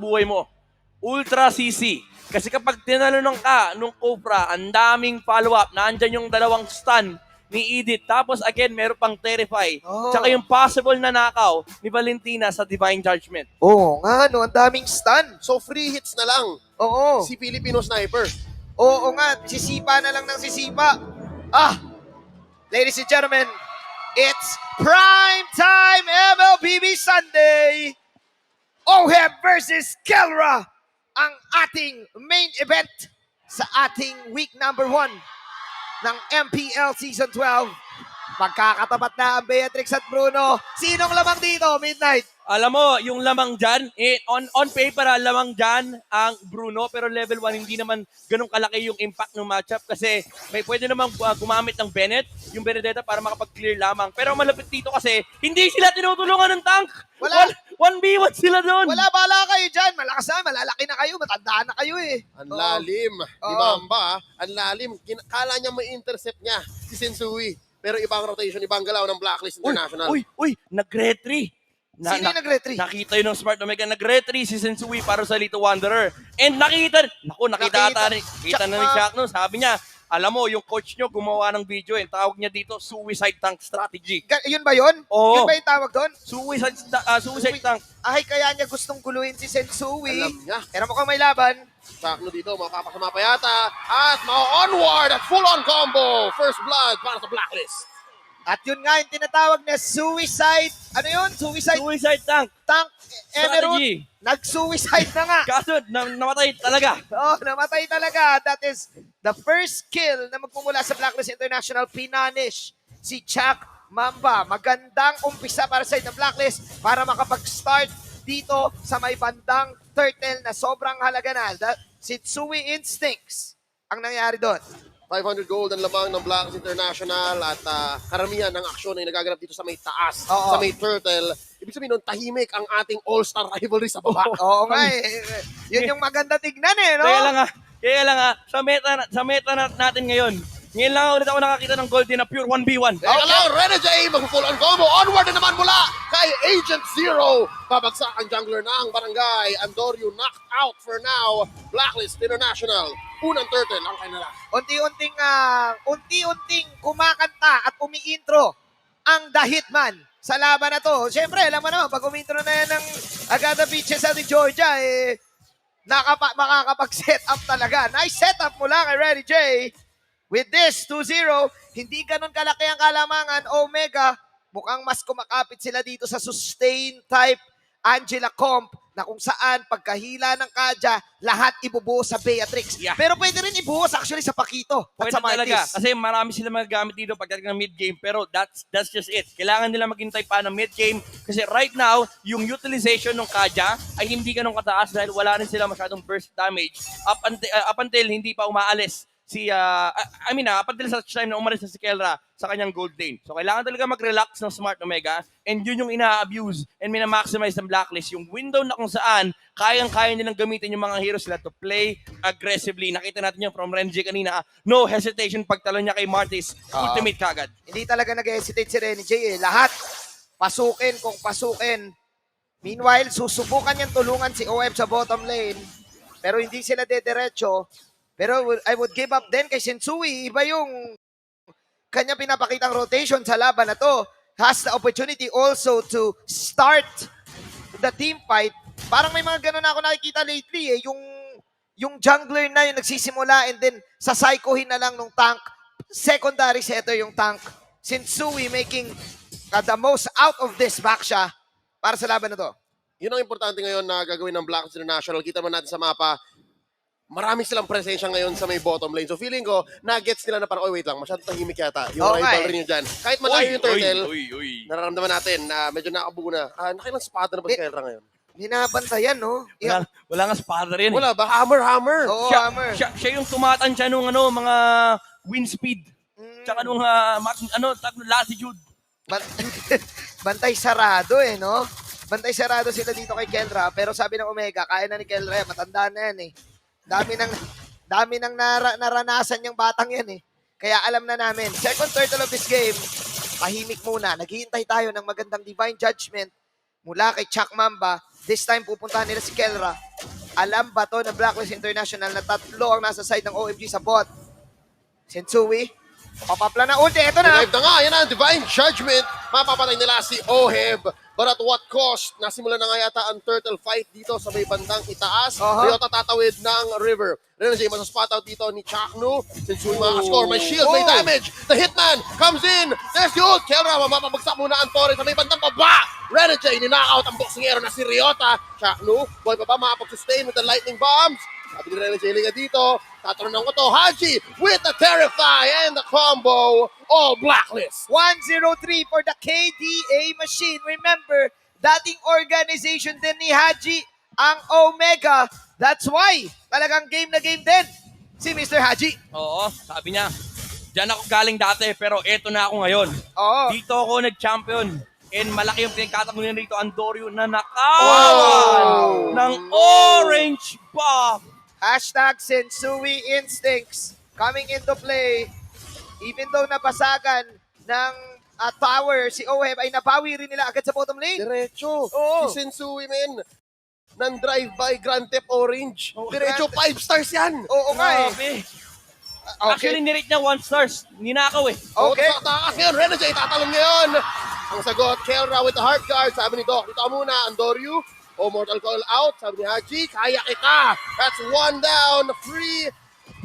buhay mo. Ultra CC. Kasi kapag tinalo ka nung Cobra, ang daming follow-up. Nandyan yung dalawang stun ni Edith. Tapos again, meron pang Terrify. Tsaka yung possible na knockout ni Valentina sa Divine Judgment. Oo nga, no, ang daming stun. So free hits na lang Oo. si Filipino Sniper. Oo nga, sisipa na lang ng sisipa. Ladies and gentlemen, it's prime time MLBB Sunday. OHEB versus Kelra, ang ating main event sa ating week number 1 ng MPL Season 12. Magkakatapat na ang Beatrix at Bruno. Sinong lamang dito, Midnight? Alam mo, yung lamang dyan, on paper, lamang dyan ang Bruno, pero level 1, hindi naman ganun kalaki yung impact ng matchup kasi may pwede namang gumamit ng Bennett, yung Benedetta para makapag-clear lamang. Pero malapit dito kasi, hindi sila tinutulungan ng tank. Wala. 1v1 sila doon. Wala, bala kayo dyan. Malakas na, malalaki na kayo, matandaan na kayo eh. Ang lalim. Di ba, Amba? Ang lalim. Kala niya may intercept niya si Sensui. Pero ibang rotation, ibang galaw ng Blacklist International. Uy, nag-retry. Sino yung nag-retry? Nakita yun ng Smart Omega, nag-retry si Sensui para sa Little Wanderer. And nakita na ni Shaq no, sabi niya, alam mo, yung coach nyo gumawa ng video, tawag niya dito, suicide tank strategy. Yun ba yun? Oo. Yun ba yung tawag doon? Suicide tank. Ay, kaya niya gustong guluhin si Sensui. Alam niya. Pero mukhang may laban. Sakno dito, makapasama pa yata. At onward at full-on combo. First blood para sa Blacklist. At yun nga yung tinatawag na suicide. Ano yun? Suicide Suicide tank tank. Emerald. strategy. Nag-suicide na nga. Kaso, namatay talaga. Namatay talaga. That is the first kill na magmumula sa Blacklist International. Pinanish si Chuck Mamba. Magandang umpisa para sa ng Blacklist para makapag-start dito sa may bandang turtle na sobrang halaga na. Sitsui Instincts ang nangyari doon. 500 gold ang lamang ng Blacklist International at karamihan ng aksyon ay nagaganap dito sa may taas, Oo. sa may turtle. Ibig sabihin nun, tahimik ang ating all-star rivalry sa baba. Oo nga eh. Yun yung maganda tignan eh, no? Kaya lang nga, sa meta natin ngayon, ngayon lang ulit ako nakakita ng Golden na pure 1v1. Teka lang, Rene J, mag-full on combo. Onward na naman mula kay Agent Zero. Babagsak ang jungler ng barangay. Andorio knocked out for now. Blacklist International. Unang turtle ang kanila. Unti-unting kumakanta at umi-intro ang The Hitman sa laban na to. Siyempre, alam mo naman, pag umi-intro na yan ng Agada Beaches sa Georgia, makakapag-set up talaga. Nice setup mula kay Ready J. With this, 2-0, hindi ganun kalaki ang kalamangan. Omega, mukhang mas kumakapit sila dito sa sustain type Angela Comp na kung saan pagkahila ng Kaja, lahat ibubuhos sa Beatrix. Yeah. Pero pwede rin ibuhos actually sa Pakito at Pwede sa talaga. Martis. Kasi marami sila magagamit dito pagdating ng mid-game. Pero that's just it. Kailangan nila maghintay pa ng mid-game. Kasi right now, yung utilization ng Kaja ay hindi ganun kataas dahil wala rin sila masyadong burst damage. Up until hindi pa umaalis up until sa time na umalis na si Kelra sa kanyang gold lane. So, kailangan talaga mag-relax ng Smart Omega and yun yung ina-abuse and mina-maximize ng Blacklist. Yung window na kung saan kayang-kaya nilang gamitin yung mga heroes nila to play aggressively. Nakita natin yun from Renji kanina. No hesitation pagtalo niya kay Martis. Ultimate kagad. Hindi talaga nag-hesitate si Renny J. Lahat, pasukin kung pasukin. Meanwhile, susubukan niyang tulungan si OM sa bottom lane. Pero hindi sila dediretso. Pero I would give up din kay Sensui. Iba yung kanya pinapakitang rotation sa laban na to. Has the opportunity also to start the team fight. Parang may mga ganun na ako nakikita lately eh. Yung jungler na yung nagsisimula and then sa psychohin na lang nung tank. Secondary setter yung tank. Sensui making the most out of this back siya para sa laban na to. Yun ang importante ngayon na gagawin ng Blacklist International. Kita mo natin sa mapa, marami silang presensya ngayon sa may bottom lane. So feeling ko, na-gets nila na parang, wait lang, masyadong tahimik yata. Yung rivalry nyo dyan. Kahit malayo yung turtle, nararamdaman natin na medyo nakabuo na. Nakilang spada na ba si Kelra ngayon? Binabantayan, no? Wala nga spada rin. Wala ba? Hammer. Oo, hammer. Siya yung tumatansya nung mga wind speed. Tsaka nung latitude. Bantay sarado eh, no? Bantay sarado sila dito kay Kelra. Pero sabi ng Omega, kaya na ni Kelra yan. Matanda na yan eh. Dami nang naranasan yung batang yan eh. Kaya alam na namin. Second turtle of this game, tahimik muna. Naghihintay tayo ng magandang divine judgment mula kay Chuck Mamba. This time pupuntahan nila si Kelra. Alam ba to na Blacklist International na tatlo ang nasa side ng OMG sa bot? Sensui, papapla na ulti. Ito na. Revive na nga, yan ang Divine Judgment. Mapapatay nila si Oheb. But at what cost? Nasimula na nga yata ang turtle fight dito sa may bandang itaas. Ryota tatawid ng river. Renajay masaspot out dito ni Chaknu. Sensui makakascore. May shield, may damage. The Hitman comes in. There's the ult. Kelra, mapapabagsak muna ang Torres sa may bandang baba. Renajay, ninakaut ang boksingero na si Ryota. Chaknu, boy pa ba makapag-sustain with the lightning bombs? Sabi ni Renajay Liga dito, tatanong ko to, Haji with the Terrify and the combo, all Blacklist. 103 for the KDA machine. Remember, dating organization din ni Haji ang Omega. That's why, talagang game na game din si Mr. Haji. Oo, sabi niya, diyan ako galing dati pero eto na ako ngayon. Oo. Dito ako nag-champion. And malaki yung pinagkatagunan rito ang Doryu na nakawan ng orange buff. Hashtag Sensui Instincts coming into play. Even though nabasagan ng tower, si Oheb ay nabawi rin nila agad sa bottom lane. Diretso. Oo. Si Sensui, men. Nang drive-by Grand Theft Orange. Diretso, Grand- 5 stars yan. Oo nga eh. Grabe. Okay. Actually, nirate niya 1 stars. Ninakaw eh. Okay. Takas ngayon, Renajay, tatalong ngayon. Ang sagot, Kelra with the heart guard. Sabi ni Doc, dito ka muna, ang Doryu. O Mortal Call out. Sabi ni Haji, kaya kita. That's 1 down. Free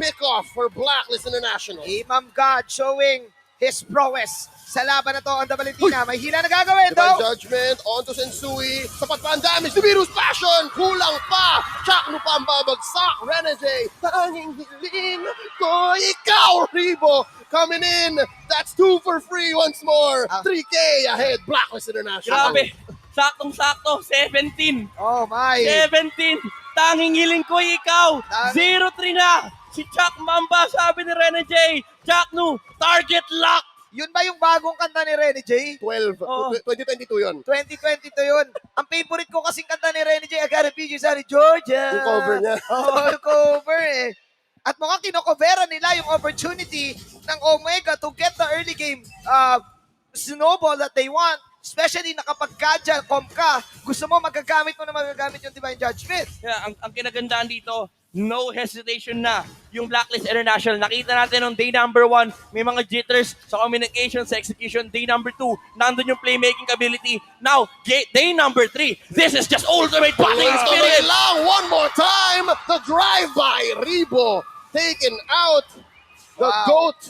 pick-off for Blacklist International. Imam God showing his prowess sa laban na to on the Valentina. May hila na gagawin Divine daw. Judgment, on to Sensui. Sapat pa ang damage. Nibiru's Passion. Kulang pa. Chaknu pa ang babagsak. Renajay. Tanging hiling ko ikaw, Ribo. Coming in. That's 2 for free once more. 3K ahead. Blacklist International. Grabe. Saktong-sakto. 17. Oh my. 17. Tanging hiling ko ikaw. Tanging- 0-3 na. Si Chuck Mamba, sabi ni Rene J. Chaknu, target lock. Yun ba yung bagong kanta ni Renny J? 12. Oo. 2022 yun. 2022 yun. Ang favorite ko kasing kanta ni Renny J, I got a picture sa Georgia. Yung cover niya. Oo, yung cover eh. At mukhang kinokovera nila yung opportunity ng Omega to get the early game snowball that they want. Especially na kapag kadya, ka, gusto mo magagamit mo na magagamit yung Divine Judgment. Yeah, ang kinagandaan dito, no hesitation na yung Blacklist International. Nakita natin nung day number 1, may mga jitters sa communication, sa execution. Day number 2, nandun yung playmaking ability. Now, day number 3, this is just ultimate batting Tuloy experience. lang. One more time. The drive-by. Ribo taken out. The Wow. GOAT.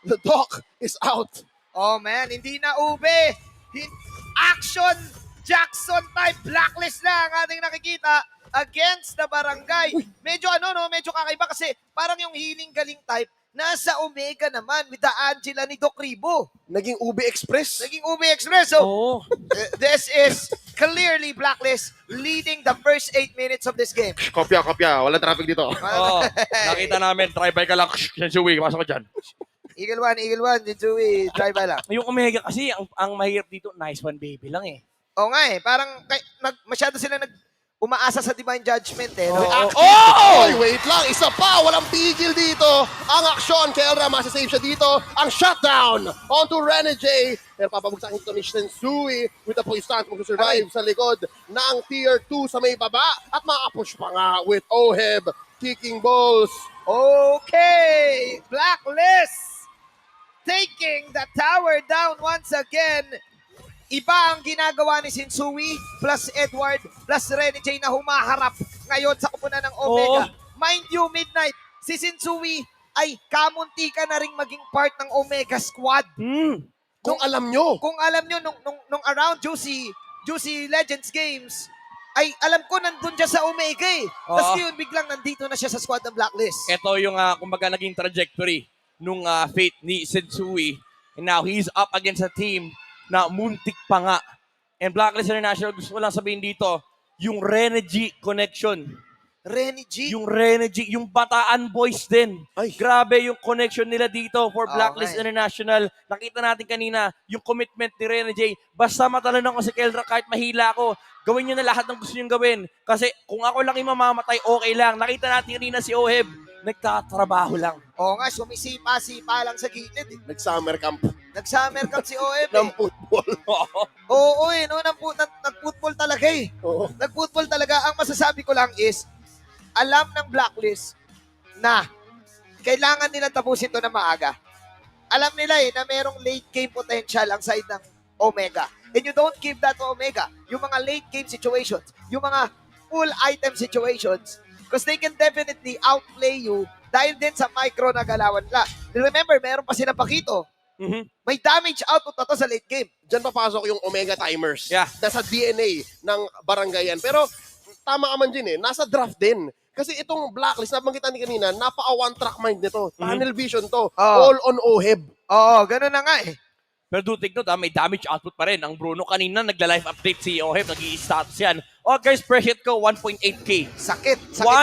The Doc is out. Oh man, hindi na ube. Action Jackson type blacklist na ang ating nakikita against the Barangay. Medyo medyo kakaiba kasi parang yung healing galing type nasa Omega naman with the Angela ni Doc Ribo. Naging Ube Express. Naging Ube Express. So, Oh. this is clearly blacklist leading the first 8 minutes of this game. Kopya. Walang traffic dito. Oh, nakita namin, try-by ka lang. Sensui, masok ka dyan. Eagle 1, Jensui, try by lang. Yung Omega kasi, ang mahirap dito, nice one baby lang eh. Oo nga eh, parang masyado sila umaasa sa Divine Judgment eh. No? Oo. Oh! Oy, wait lang. Isa pa. Walang pigil dito. Ang aksyon. Kelra, masasave siya dito. Ang shutdown. Onto Rene J. Pero papabagsakin ito ni Sensui with the police stance mag-survive sa likod ng tier 2 sa may baba. At makapush pa nga with Oheb. Kicking balls. Okay, Blacklist taking the tower down once again. Iba ang ginagawa ni Sensui plus Edward plus Rene J na humaharap ngayon sa kupunan ng Omega. Mind you, Midnight, si Sensui ay kamuntika na ring maging part ng Omega squad. Kung alam nyo. Kung alam nyo, nung around Juicy Legends Games, ay alam ko nandun siya sa Omega eh. Tapos yun, biglang nandito na siya sa squad ng Blacklist. Ito yung, kumbaga, naging trajectory nung fate ni Sensui. And now, he's up against a team na muntik pa nga. And Blacklist International, gusto ko lang sabihin dito, yung Rene G connection. Rene G? Yung Rene G, yung Bataan Boys din. Ay. Grabe yung connection nila dito for Blacklist Okay. International. Nakita natin kanina yung commitment ni Rene J. Basta matalon ako si Keldra kahit mahila ako, gawin nyo na lahat ng gusto nyo gawin. Kasi kung ako lang yung mamamatay, okay lang. Nakita natin kanina si Oheb, nagtatrabaho lang. Oo nga, sumisipa-sipa lang sa gilid eh. Nag-summer camp Nag-summer camp si OM ng eh. football. Oo eh, no, nag-football talaga eh. Oo. Nag-football talaga. Ang masasabi ko lang is, alam ng Blacklist na kailangan nila tapusin to na maaga. Alam nila na merong late game potential ang side ng Omega. And you don't give that to Omega. Yung mga late game situations, yung mga full item situations, because they can definitely outplay you dahil din sa micro na galawan nila. Remember, meron pa silang pakito. May damage output na to sa late game. Diyan papasok yung Omega timers. Yeah. Nasa DNA ng barangay yan. Pero tama ka man din nasa draft din. Kasi itong Blacklist, nabanggit ni kanina, one track mind nito. Tunnel vision to. All on OHEB. Oo, ganun na nga eh. Pero do take note, may damage output pa rin. Ang Bruno kanina, nagla-live update si Oheb, nag-i-status yan. Oh guys, per hit ko, 1.8k. Sakit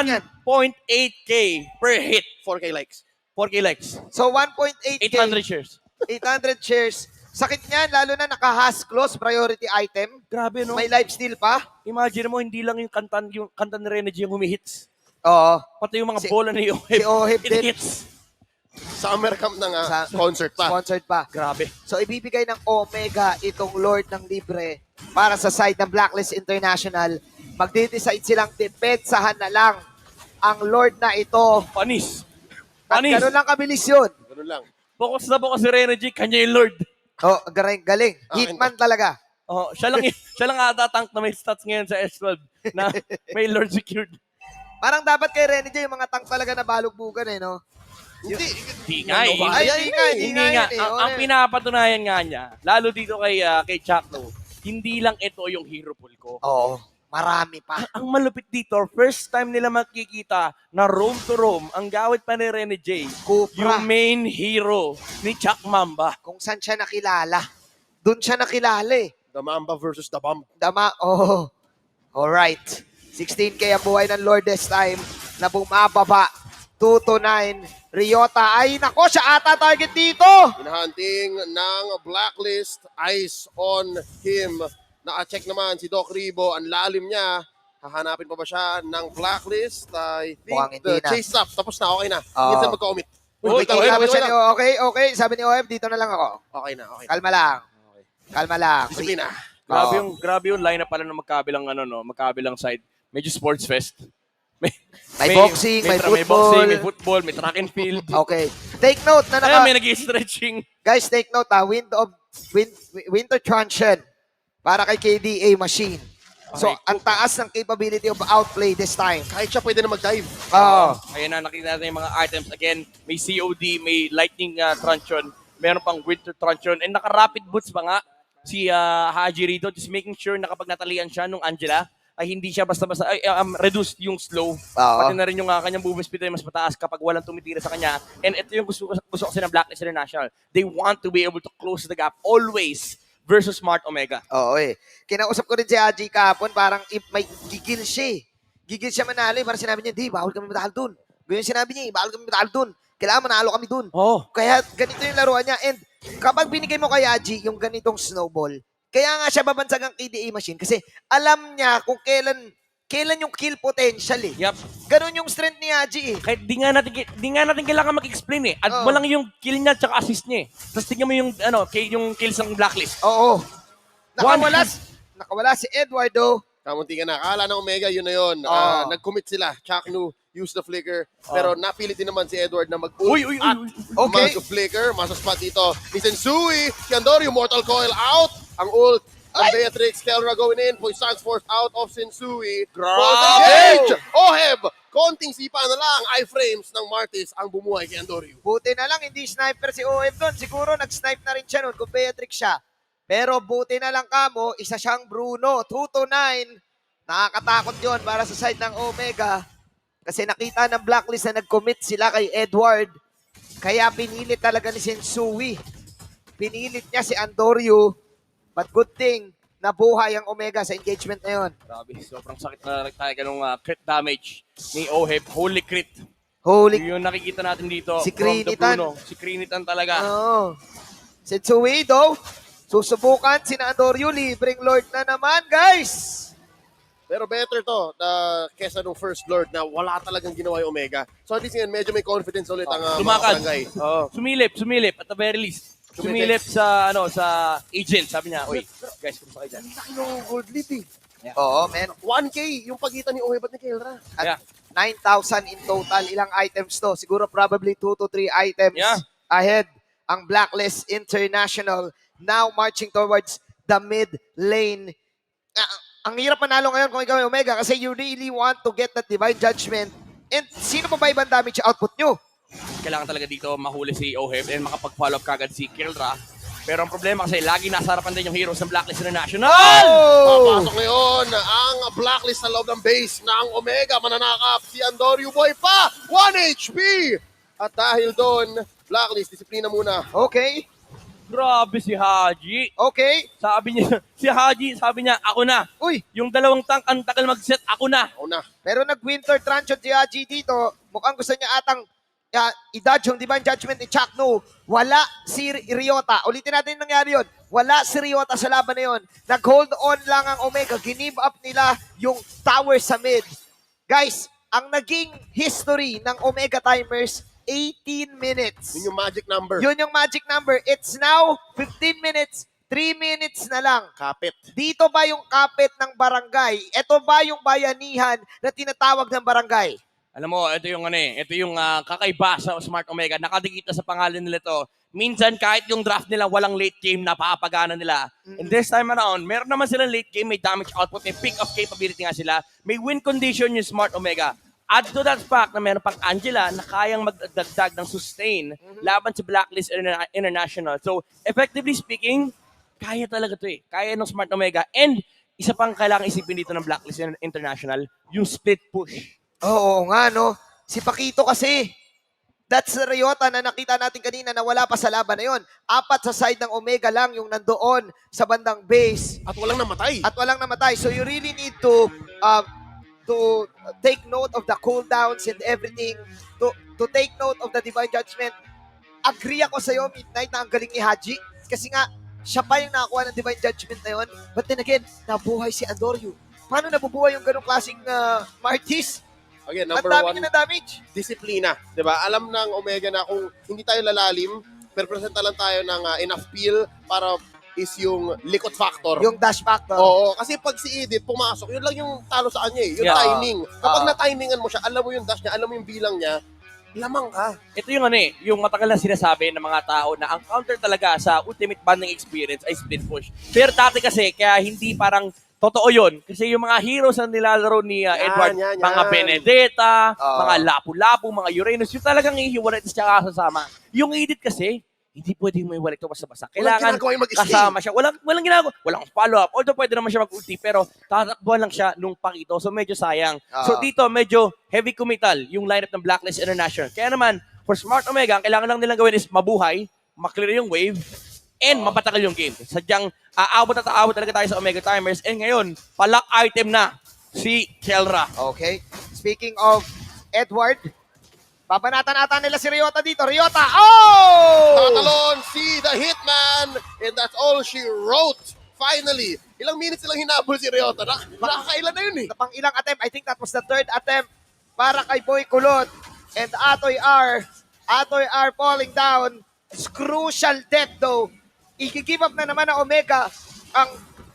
yan. 1.8k per hit. 4K likes. 4k likes. So 1.8K, 800 shares. 800 shares. Sakit niyan, lalo na naka-has close priority item. Grabe, no? May life steal pa. Imagine mo, hindi lang yung kanta ni Renegade yung humihits. Oo. Pati yung mga Si- bola ni Oheb. si Oheb it din. hits. Summer camp na nga, Sa- concert pa. Sponsored pa. Grabe. So ibibigay ng Omega itong Lord ng Libre para sa side ng Blacklist International. Magde-decide silang depensahan na lang ang Lord na ito. Panis. At Panis. gano'n lang kabilis yun. Ganun lang. Focus na focus si Renegade, kanya yung Lord. Oh, galing. Hitman talaga. Oh, siya lang ata tank na may stats ngayon sa S12 na may Lord secured. Parang dapat kay Renegade yung mga tank talaga na balugbugan no? Hindi nga eh. Ay, hindi nga nga. yan eh. Ang pinapatunayan nga niya, lalo dito kay Chakno, hindi lang ito yung hero pool ko. Oo, marami pa. Ang malupit dito, first time nila makikita na roam to roam, ang gawit pa ni Rene J, Cupra. yung main hero ni Chuck Mamba. Kung saan siya nakilala. Doon siya nakilala eh. The Mamba versus the Bomb. Alright. 16K ang buhay ng Lord this time na bumababa. 2 to 9. Ryota. Ay, nako, siya ata target dito. Hinahunting ng Blacklist. Eyes on him. Naka-check naman si Doc Ribo. Ang lalim niya. Hahanapin pa ba siya ng Blacklist? I think Mukhang hindi the na. chase up. Tapos na, okay na. Oo. Minsan mag-commit. Uy, Sabi siya ni, okay. Sabi ni OF, dito na lang ako. Okay na, okay na. Kalma lang. Disiplina. Grabe yung lineup pala ng magkabilang side. Medyo sports fest. May boxing, may boxing, football. may football, may track and field. Okay. Take note na Ay, may nag-stretching. Guys, take note winter truncheon para kay KDA machine. So, Okay, ang taas ng capability of outplay this time. Kahit siya pwede na mag-dive. Oo. Ayan na, nakita natin yung mga items. Again, may COD, may lightning truncheon, meron pang winter truncheon, and naka-rapid boots pa nga si Haji rito, just making sure na kapag natalian siya nung Angela, ay hindi siya basta-basta, reduced yung slow. Pati na rin yung kanyang movement speed ay mas mataas kapag walang tumitira sa kanya. And ito yung gusto kasi ng Blacklist International. They want to be able to close the gap always versus Smart Omega. Oo eh. Kinausap ko rin si Haji kahapon, parang may gigil siya eh. Gigil siya manalo eh. Parang sinabi niya, di, bawal kami matalo dun. Ganyan sinabi niya, bawal kami matalo dun. Kailangan manalo kami dun. Oh. Kaya ganito yung laruan niya. And kapag binigay mo kay Haji yung ganitong snowball, kaya nga siya babansag ang KDA machine kasi alam niya kung kailan yung kill potential eh. Yep. Ganun yung strength ni Haji eh. Kahit di nga natin kailangan mag-explain eh. At mo lang yung kill niya tsaka assist niya eh. Tapos tingnan mo yung yung kills ng Blacklist. Oo. Nakawala si Eduardo. Kamunti ka na. Akala ng Omega, yun na yun. Oo. Nag-commit sila. Chaknu, use the flicker. Pero napilit din naman si Edward na mag-ult. Uy. At Okay. mag-flicker. Masa-spot dito ni Sensui. Kiandorio, Mortal Coil out. Ang ult. Ang Beatrix, Kelra going in. Poison's force out of Sensui. Grabe! Engage! Oheb! Konting sipa na lang. Iframes ng Martis ang bumuhay kay Andorio. Buti na lang hindi sniper si OF doon. Siguro nag-snipe na rin siya noon kung Beatrix siya. Pero buti na lang kamo, isa siyang Bruno. 2 to 9. Nakakatakot yon para sa side ng Omega. Kasi nakita ng Blacklist na nag-commit sila kay Edward. Kaya pinilit talaga ni Sensui. Pinilit niya si Andorio. But good thing, nabuhay ang Omega sa engagement na yon. Grabe, sobrang sakit na tayo ganung crit damage ni Oheb. Holy crit. Holy. Yung nakikita natin dito. Si from the Krinitan. Bruno. Si Krinitan talaga. Oo. Sensui though, susubukan si Andorio. Libreng Lord na naman, guys. Pero better to kesa nung first Lord na wala talagang ginawa yung Omega. So at least ngayon, medyo may confidence ulit ang mga Lumakad. barangay. Sumilip at the very least. Sumilip sa agent, sabi niya, "Uy, guys, kumusta kayo dyan?" Laki ng gold lead eh. Oo, man. 1K yung pagitan ni Oheb at ni Kelra. At Yeah. 9,000 in total. Ilang items to? Siguro probably 2 to 3 items Yeah. ahead ang Blacklist International. Now marching towards the mid lane. Ang hirap manalo ngayon kung ikaw ay Omega kasi you really want to get that Divine Judgment. And sino pa ba ibang damage output nyo? Kailangan talaga dito mahuli si Oheb and makapag-follow up kagad si Kilra. Pero ang problema kasi lagi nasa harapan din yung heroes ng Blacklist International. Oh! Papasok ngayon ang Blacklist sa loob ng base ng Omega. Mananakap si Andoryu Boy pa. 1 HP! At dahil doon, Blacklist, disiplina muna. Okay. Grabe si Haji. Okay. Sabi niya, si Haji, sabi niya, ako na. Uy, Yung dalawang tank, ang tagal mag-set, ako na. Ako na. pero nag-winter truncheon si Haji dito. Mukhang gusto niya atang i-dodge yung Divine Judgment ni Chuck No. Wala si Ryota. Ulitin natin yung nangyari yun. Wala si Ryota sa laban na yun. Nag-hold on lang ang Omega. Give up nila yung tower sa mid. Guys, ang naging history ng Omega Timers, 18 minutes. Yun yung magic number. Yun yung magic number. It's now 15 minutes. 3 minutes na lang. Kapit. Dito ba yung kapit ng barangay? Ito ba yung bayanihan na tinatawag ng barangay? Alam mo, ito yung ito yung kakaiba sa Smart Omega. Nakadikit na sa pangalan nila to. Minsan kahit yung draft nila walang late game na papagana nila. And this time around, meron naman silang late game, may damage output, may pick-off capability nga sila, may win condition yung Smart Omega. Add to that fact na meron pang Angela na kayang magdagdag ng sustain laban sa Blacklist International. So, effectively speaking, kaya talaga to eh. Kaya ng Smart Omega. And isa pang kailangan isipin dito ng Blacklist International, yung split push. Oo nga, no? Si Paquito kasi, that's the Ryota na nakita natin kanina na wala pa sa laban na yon. 4 sa side ng Omega lang yung nandoon sa bandang base At walang namatay. at walang namatay. So you really need to take note of the cooldowns and everything, to take note of the Divine Judgment. Agree ako sa'yo, Midnight, na ang galing ni Haji. Kasi nga, siya pa yung nakakuha ng Divine Judgment na yun. But then again, nabuhay si Andoryu. Paano nabubuhay yung ganong klaseng Martis? Again, Ang number dami one, niya na damage. disiplina. Diba? Alam ng Omega na kung hindi tayo lalalim, pero presenta lang tayo ng enough peel para is yung likot factor. Yung dash factor. Oo, kasi pag si Edith pumasok, yun lang yung talo sa kanya eh. Yung Yeah. timing. Kapag Ah. na-timingan mo siya, alam mo yung dash niya, alam mo yung bilang niya, lamang ka. Ito yung yung matagal na sinasabi ng mga tao na ang counter talaga sa ultimate banding experience ay split push. Pero dati kasi, kaya hindi parang totoo yun. Kasi yung mga heroes na nilalaro ni Edward, yan. mga Benedetta, Oo. mga Lapu-Lapu, mga Uranus, yung talagang ihiwalay at saka kasama. Yung Edith kasi, hindi pwedeng may iwalay ito basta-basta. Kailangan ginagawa yung mag-stay. kasama siya. Walang ginagawa. Walang follow-up. Although pwede naman siya mag-ulti, pero tatakbuhan lang siya nung Paquito. So medyo sayang. So Oo. dito, medyo heavy committal yung lineup ng Blacklist International. Kaya naman, for Smart Omega, ang kailangan lang nilang gawin is mabuhay, maklear yung wave, and mapatagal yung game. Sadyang aabot at aabot talaga tayo sa Omega Timers. And ngayon, palak item na si Kelra. Okay. Speaking of Edward, babanatan-atan nila si Ryota dito. Ryota! Oh! Nakatalon si The Hitman, and that's all she wrote. Finally, ilang minutes lang hinabol si Ryota. Nakakailan na yun eh. Sa pang ilang attempt, I think that was the 3rd attempt para kay Boy Kulot and Atoy R. Atoy R falling down. It's crucial death though. I-give up na naman ng Omega.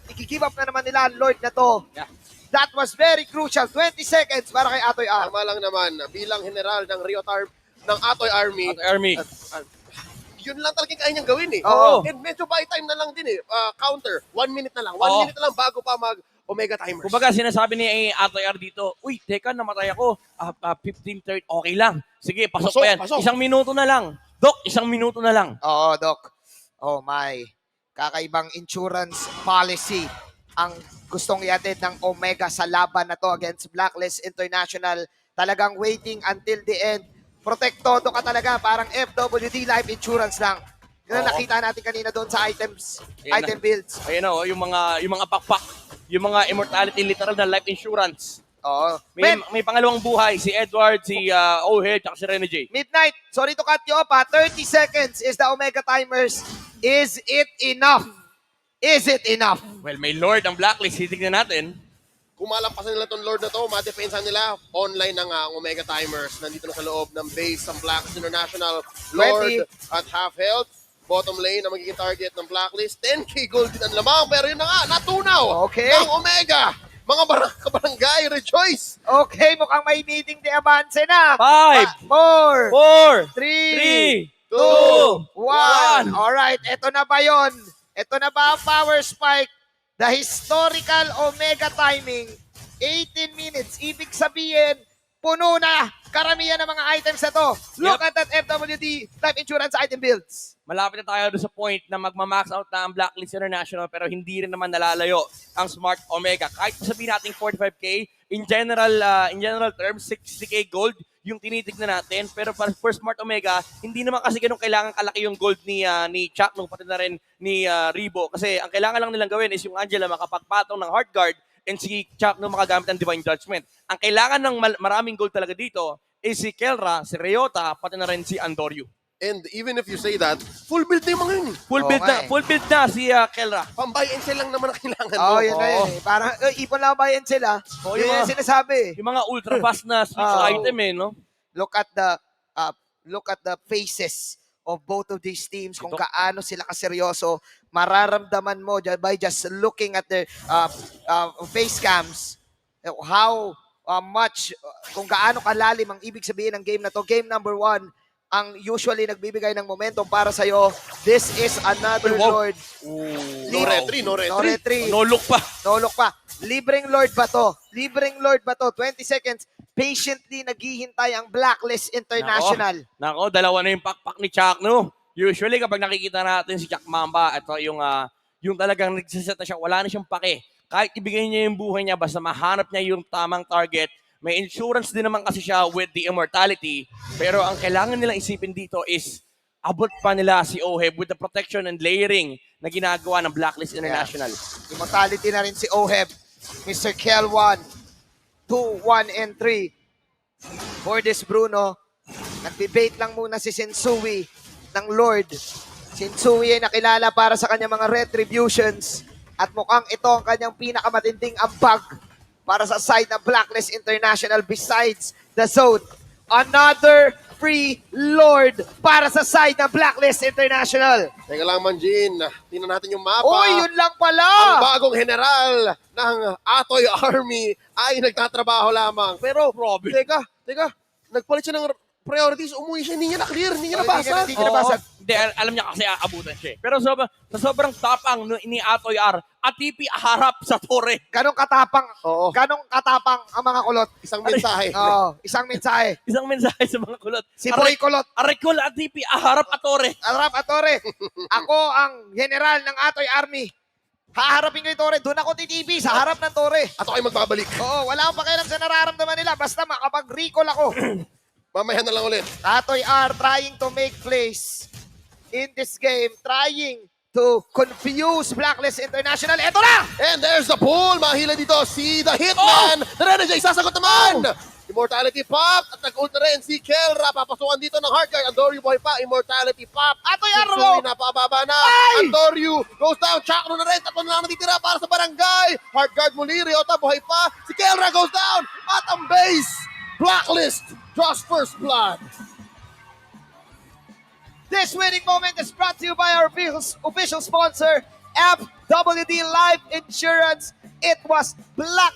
I-give up na naman nila ang Lord na to. Yeah. That was very crucial. 20 seconds para kay Atoy R. Tama lang naman, bilang general ng ng Atoy Army, At Army. yun lang talagang kaya niyang gawin eh. Oo. And medyo buy time na lang din eh. Counter, 1 minute na lang. 1 Oo. minute na lang bago pa mag-Omega Timers. Kumbaga, sinasabi ni Atoy R dito, uy, teka, namatay ako. 15-30, okay lang. Sige, pasok Pasok, pa yan. pasok. 1 minuto na lang. Doc, 1 minuto na lang. Oo, Doc. Oh my. Kakaibang insurance policy ang gustong iatid ng Omega sa laban na to against Blacklist International. Talagang waiting until the end. Protektodo ka talaga. Parang FWD life insurance lang. Yun ang Oo. nakita natin kanina doon sa items, Ayan item builds. Ayan o, yung mga pakpak, yung mga immortality literal na life insurance. Oo. May, Men, may pangalawang buhay, si Edward, si O'Hare, at si Rene J. Midnight, sorry to cut you off ha. 30 seconds is the Omega Timers. Is it enough? Is it enough? Well, may Lord ang Blacklist, titignan natin. Kung malampasan nila tong Lord na to, madepensa nila online ng Omega Timers. Nandito na sa loob ng base ng Blacklist International. Lord 20. at half health. Bottom lane na magiging target ng Blacklist. 10k gold din ang lamang. Pero yun na nga, natunaw Okay. ng Omega. Mga kabarangay, rejoice! Okay, mukhang may meeting de avance na. 5, 4, 4, 3, 3, 2, 1. 1. Alright, eto na ba yun? Eto na ba ang power spike? The historical Omega timing. 18 minutes. Ibig sabihin, puno na karamihan ng mga items na to. Look at that FWD life insurance item builds. Malapit na tayo doon sa point na magmamax out na ang Blacklist International pero hindi rin naman nalalayo ang Smart Omega. Kahit sabihin natin 45K, in general terms, 60K gold yung tinitignan natin. Pero para for Smart Omega, hindi naman kasi ganun kailangan kalaki yung gold ni Chuck, no, pati na rin ni Rebo. Kasi ang kailangan lang nilang gawin is yung Angela makapagpatong ng Heart Guard and si Chuck no makagamit ng Divine Judgment. Ang kailangan ng maraming gold talaga dito is si Kelra, si Ryota, pati na rin si Andoryu. And even if you say that, full build na yung mga yun. Full build na si Kelra. Pang-buy and sell lang naman ang kailangan mo. Oh, yun na yun. Parang ipon lang bayan sila. Oo, Yun yung yung mga- sinasabi. Yung mga ultra fast na switch Oh. item no? Look at the faces of both of these teams, kung Ito. gaano sila kaseryoso. Mararamdaman mo by just looking at their face cams how much, kung gaano kalalim ang ibig sabihin ng game na to. Game number 1, ang usually nagbibigay ng momentum para sa'yo. This is another Ay, wow. Lord. No retry, no retry. No retry. No look pa. No look pa. Libreng Lord ba to? Libreng Lord ba to? 20 seconds. Patiently naghihintay ang Blacklist International. Nako, dalawa na yung pakpak ni Chuck, no? Usually, kapag nakikita natin si Chuck Mamba, ito yung talagang nagsaseta siya, wala na siyang pake. Kahit ibigay niya yung buhay niya, basta mahanap niya yung tamang target. May insurance din naman kasi siya with the immortality. Pero ang kailangan nilang isipin dito is abot pa nila si Oheb with the protection and layering na ginagawa ng Blacklist International. Immortality na rin si Oheb. Mr. Kel 1. 2, 1, and 3. For this Bruno, nag-debate lang muna si Sensui ng Lord. Sensui ay nakilala para sa kanyang mga retributions at mukhang ito ang kanyang pinakamatinding ambag para sa side ng Blacklist International besides the zone. Another free Lord para sa side ng Blacklist International. Teka lang, Manjin. Tingnan natin yung mapa. Uy, yun lang pala! Ang bagong general ng Atoy Army ay nagtatrabaho lamang. Pero, teka, nagpalit siya ng priorities, umuwi siya, hindi niya na-clear, hindi niya nabasa. Hindi niya nabasa. Hindi, alam niya kasi aabutan siya. Pero sa sobrang tapang ni Atoy R, Atipi harap sa tore. Ganong katapang, Oo. ganong katapang ang mga kulot. Isang mensahe. Oo, isang mensahe. Isang mensahe sa mga kulot. Si Boy Kulot, Arekol Atipi harap at tore. Arap Atore, ako ang general ng Atoy Army. Haharapin ko yung Tore. Doon ako titipi sa harap ng Tore. At ako'y magbabalik. Oo, wala akong pakialam sa nararamdaman nila. Basta makapag-recall ako. Mamaya na lang ulit. Atoy R trying to make plays in this game. Trying to confuse Blacklist International. Eto na! And there's the pull. Mahila dito si The Hitman. Narenajay, sasagot naman. Immortality Pop. At nag-ult na rin si Kelra. Papasukan dito ng Heartguard. Andoryu buhay pa. Immortality Pop. Atoy R! Sensui napababa na. Ay! Andoryu goes down. Chakro na rin. Tatlo na lang natitira para sa barangay. Heartguard muli. Ryota buhay pa. Si Kelra goes down. At ang base. Blacklist draws first blood. This winning moment is brought to you by our official sponsor, FWD Life Insurance. It was Black